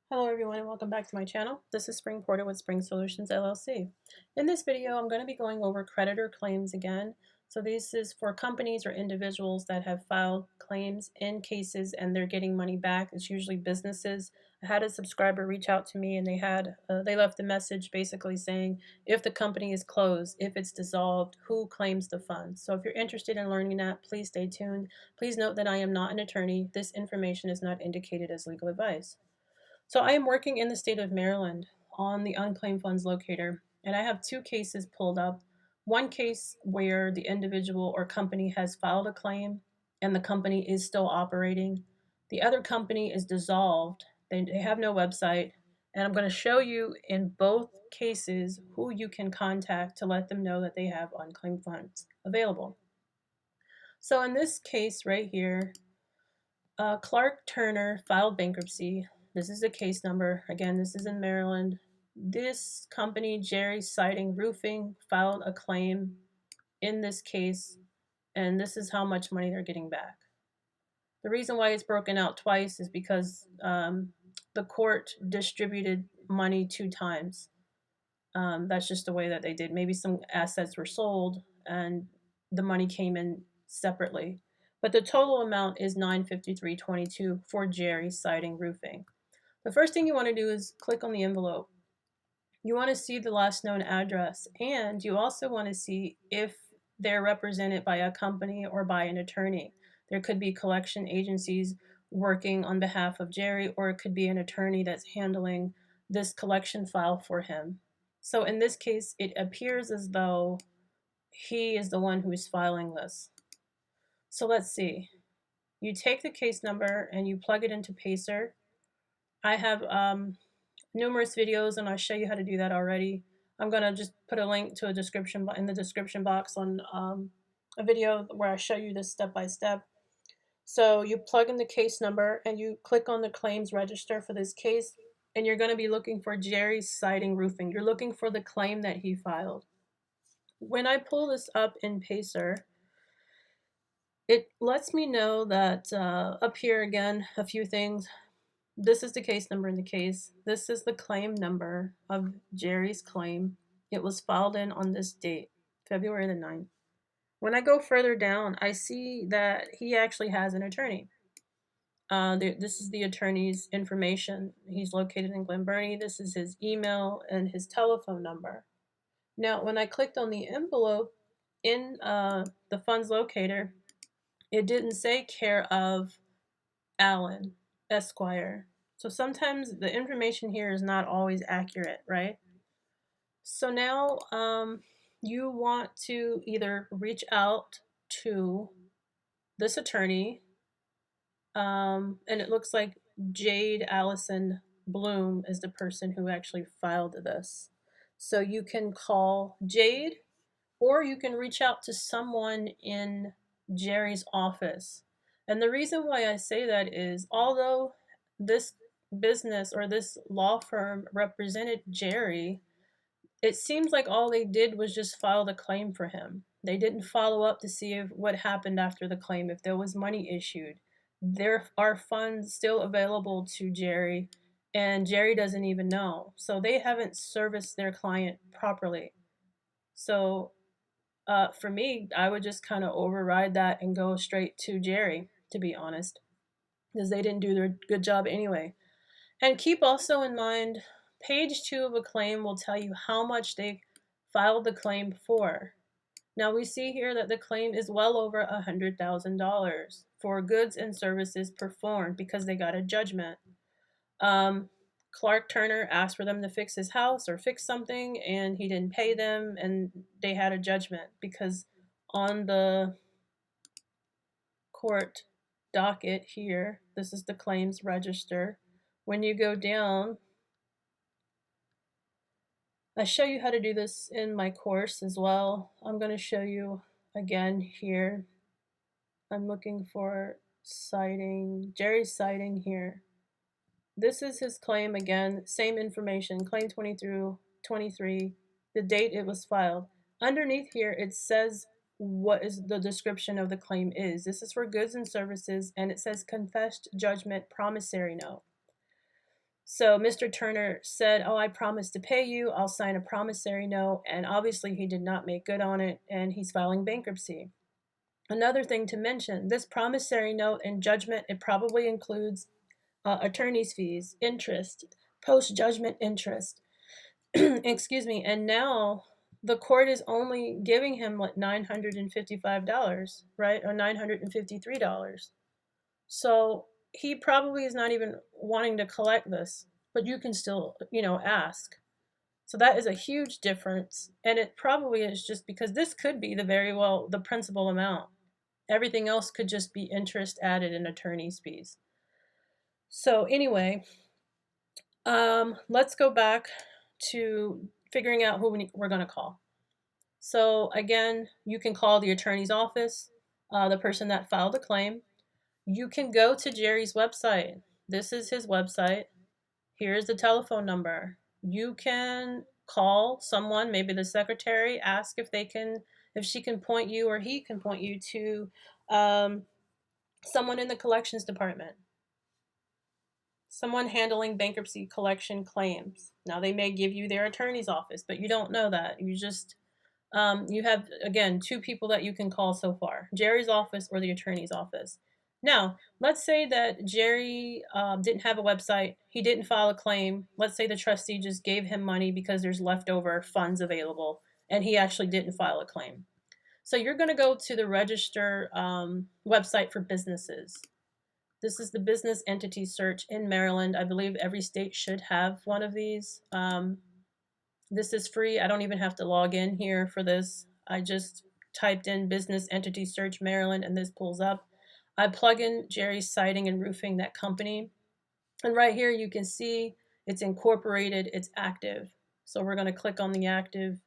Hello everyone and welcome back to my channel. This is Spring Porter with Spring Solutions LLC. In this video, I'm going to be going over creditor claims again. So this is for companies or individuals that have filed claims in cases and they're getting money back. It's usually businesses. I had a subscriber reach out to me and they left a message basically saying if the company is closed, if it's dissolved, who claims the funds. So if you're interested in learning that, please stay tuned. Please note that I am not an attorney. This information is not indicated as legal advice. So I am working in the state of Maryland on the unclaimed funds locator, and I have two cases pulled up. One case where the individual or company has filed a claim and the company is still operating. The other company is dissolved. They have no website, and I'm going to show you in both cases who you can contact to let them know that they have unclaimed funds available. So in this case right here, Clark Turner filed bankruptcy. This is the case number. Again, this is in Maryland. This company, Jerry Siding Roofing, filed a claim in this case, and this is how much money they're getting back. The reason why it's broken out twice is because the court distributed money two times. That's just the way that they did. Maybe some assets were sold and the money came in separately. But the total amount is $953.22 for Jerry Siding Roofing. The first thing you want to do is click on the envelope. You want to see the last known address, and you also want to see if they're represented by a company or by an attorney. There could be collection agencies working on behalf of Jerry, or it could be an attorney that's handling this collection file for him. So in this case, it appears as though he is the one who is filing this. So let's see. You take the case number and you plug it into Pacer. I have numerous videos and I'll show you how to do that already. I'm going to just put a link to a description in the description box on a video where I show you this step by step. So you plug in the case number and you click on the claims register for this case, and you're going to be looking for Jerry Siding Roofing. You're looking for the claim that he filed. When I pull this up in Pacer, it lets me know that up here again, a few things. This is the case number in the case. This is the claim number of Jerry's claim. It was filed in on this date, February the 9th. When I go further down, I see that he actually has an attorney. This is the attorney's information. He's located in Glen Burnie. This is his email and his telephone number. Now, when I clicked on the envelope in the funds locator, it didn't say care of Allen Esquire. So sometimes the information here is not always accurate, right? So now you want to either reach out to this attorney, and it looks like Jade Allison Bloom is the person who actually filed this. So you can call Jade, or you can reach out to someone in Jerry's office. And the reason why I say that is, although this business or this law firm represented Jerry, it seems like all they did was just file the claim for him. They didn't follow up to see what happened after the claim, if there was money issued. There are funds still available to Jerry, and Jerry doesn't even know. So they haven't serviced their client properly. So for me, I would just kind of override that and go straight to Jerry, to be honest, because they didn't do their good job anyway. And keep also in mind, page 2 of a claim will tell you how much they filed the claim for. Now we see here that the claim is well over $100,000 for goods and services performed because they got a judgment. Clark Turner asked for them to fix his house or fix something, and he didn't pay them, and they had a judgment because on the court docket here, this is the claims register. When you go down, I show you how to do this in my course as well. I'm going to show you again here. I'm looking for Siding, Jerry Siding here. This is his claim again, same information, claim 20 through 23, the date it was filed. Underneath here, it says what is the description of the claim is. This is for goods and services, and it says confessed judgment promissory note. So Mr. Turner said, oh, I promised to pay you. I'll sign a promissory note. And obviously he did not make good on it, and he's filing bankruptcy. Another thing to mention, this promissory note and judgment, it probably includes attorney's fees, interest, post-judgment interest. Excuse me. And now the court is only giving him like $955, right? Or $953. So he probably is not even wanting to collect this, but you can still, ask. So that is a huge difference. And it probably is just because this could be the principal amount. Everything else could just be interest added and attorney's fees. So anyway, let's go back to figuring out who we're going to call. So again, you can call the attorney's office, the person that filed the claim. You can go to Jerry's website. This is his website. Here's the telephone number. You can call someone, maybe the secretary, ask if she can point you or he can point you to someone in the collections department, someone handling bankruptcy collection claims. Now, they may give you their attorney's office, but you don't know that. You have, again, two people that you can call so far, Jerry's office or the attorney's office. Now, let's say that Jerry didn't have a website. He didn't file a claim. Let's say the trustee just gave him money because there's leftover funds available, and he actually didn't file a claim. So you're going to go to the register website for businesses. This is the business entity search in Maryland. I believe every state should have one of these. This is free. I don't even have to log in here for this. I just typed in business entity search Maryland, and this pulls up. I plug in Jerry's Siding and Roofing, that company. And right here you can see it's incorporated, it's active. So we're going to click on the active,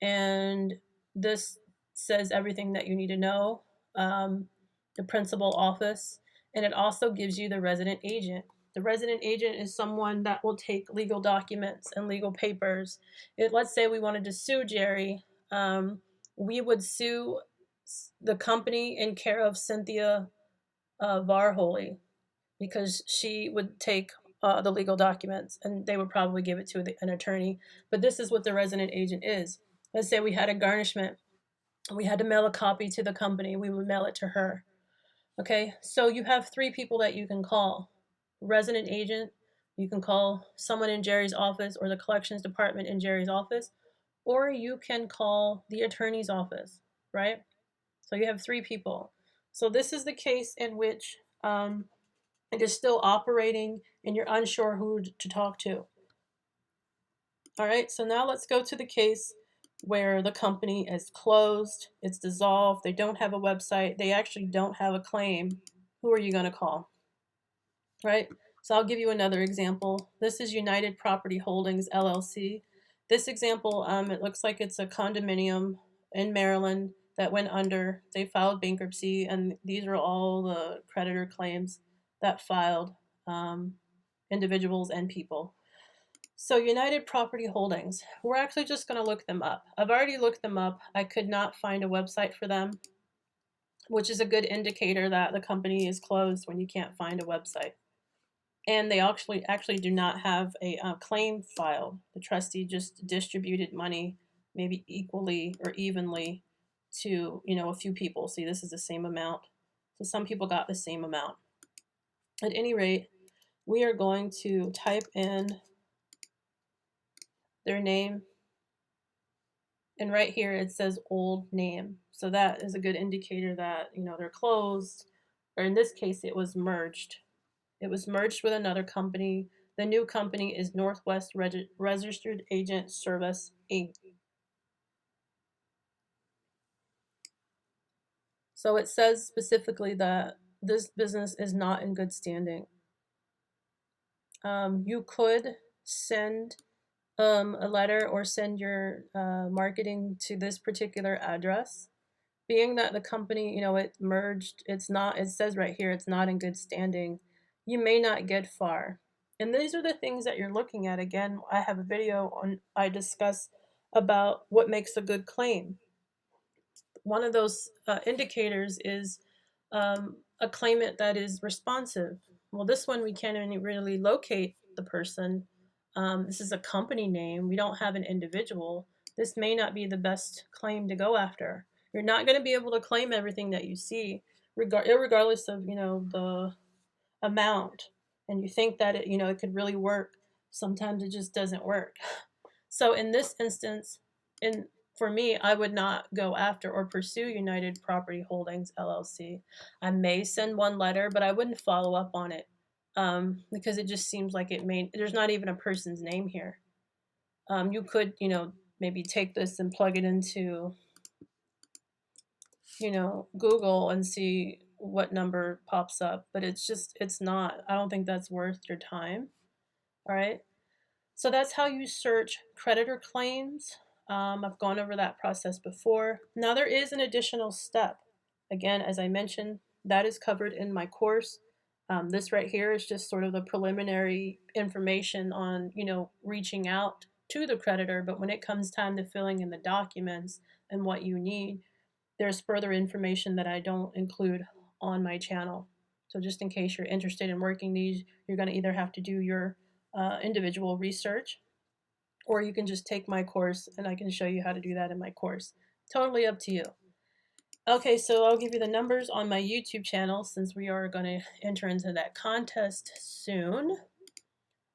and this says everything that you need to know. The principal office, and it also gives you the resident agent. The resident agent is someone that will take legal documents and legal papers. Let's say we wanted to sue Jerry. We would sue the company in care of Cynthia Varholy, because she would take the legal documents and they would probably give it to an attorney. But this is what the resident agent is. Let's say we had a garnishment. We had to mail a copy to the company. We would mail it to her. Okay, so you have three people that you can call. Resident agent, you can call someone in Jerry's office or the collections department in Jerry's office, or you can call the attorney's office, right? So you have three people. So this is the case in which it is still operating and you're unsure who to talk to. All right, so now let's go to the case where the company is closed, it's dissolved, they don't have a website, they actually don't have a claim. Who are you going to call? Right? So I'll give you another example. This is United Property Holdings, LLC. This example, it looks like it's a condominium in Maryland that went under. They filed bankruptcy, and these are all the creditor claims that filed, individuals and people. So United Property Holdings, we're actually just going to look them up. I've already looked them up. I could not find a website for them, which is a good indicator that the company is closed when you can't find a website. And they actually do not have a claim filed. The trustee just distributed money, maybe equally or evenly, to a few people. See, this is the same amount. So some people got the same amount. At any rate, we are going to type in their name, and right here it says old name. So that is a good indicator that they're closed, or in this case it was merged. It was merged with another company. The new company is Northwest Registered Agent Service, Inc. So it says specifically that this business is not in good standing. You could send a letter or send your marketing to this particular address. Being that the company, it merged, it says right here, it's not in good standing, you may not get far. And these are the things that you're looking at. Again, I have a video I discuss about what makes a good claim. One of those indicators is a claimant that is responsive. Well, this one we can't really locate the person. This is a company name. We don't have an individual. This may not be the best claim to go after. You're not going to be able to claim everything that you see, regardless of, the amount. And you think that it could really work. Sometimes it just doesn't work. So in this instance, for me, I would not go after or pursue United Property Holdings LLC. I may send one letter, but I wouldn't follow up on it, because it just seems like there's not even a person's name here. You could, maybe take this and plug it into, Google and see what number pops up, but it's not, I don't think that's worth your time. All right. So that's how you search creditor claims. I've gone over that process before. Now there is an additional step. Again, as I mentioned, that is covered in my course. This right here is just sort of the preliminary information on, reaching out to the creditor. But when it comes time to filling in the documents and what you need, there's further information that I don't include on my channel. So just in case you're interested in working these, you're going to either have to do your individual research, or you can just take my course and I can show you how to do that in my course. Totally up to you. Okay, so I'll give you the numbers on my YouTube channel since we are going to enter into that contest soon.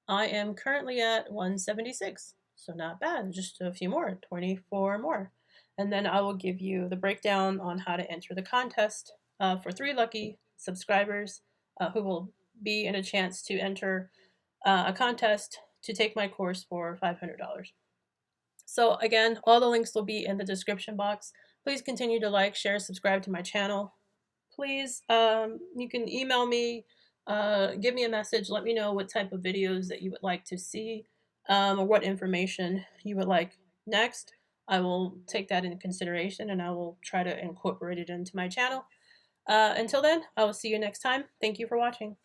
I am currently at 176, so not bad, just a few more, 24 more. And then I will give you the breakdown on how to enter the contest for 3 lucky subscribers who will be in a chance to enter a contest to take my course for $500. So again, all the links will be in the description box. Please continue to like, share, subscribe to my channel. Please, you can email me, give me a message, let me know what type of videos that you would like to see, or what information you would like next. I will take that into consideration and I will try to incorporate it into my channel. Until then, I will see you next time. Thank you for watching.